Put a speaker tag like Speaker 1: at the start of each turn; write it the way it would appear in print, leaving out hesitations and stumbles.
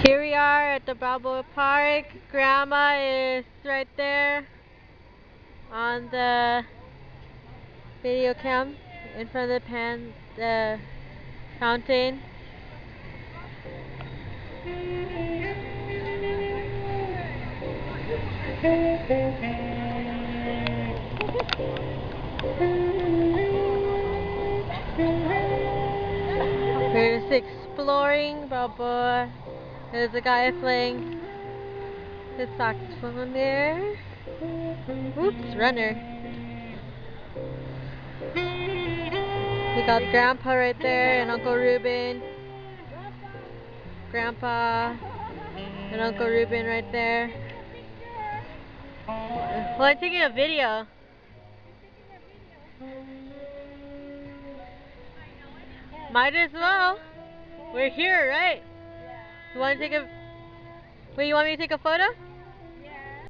Speaker 1: Here we are at the Balboa Park. Grandma is right there on the video cam in front of the fountain. We're just exploring Balboa. There's a guy playing his saxophone there. Oops, runner. We got Grandpa right there and Uncle Ruben. Grandpa and Uncle Ruben right there. Well, I'm taking a video. Might as well. We're here, right? You want to take a... Wait, you want me to take a photo?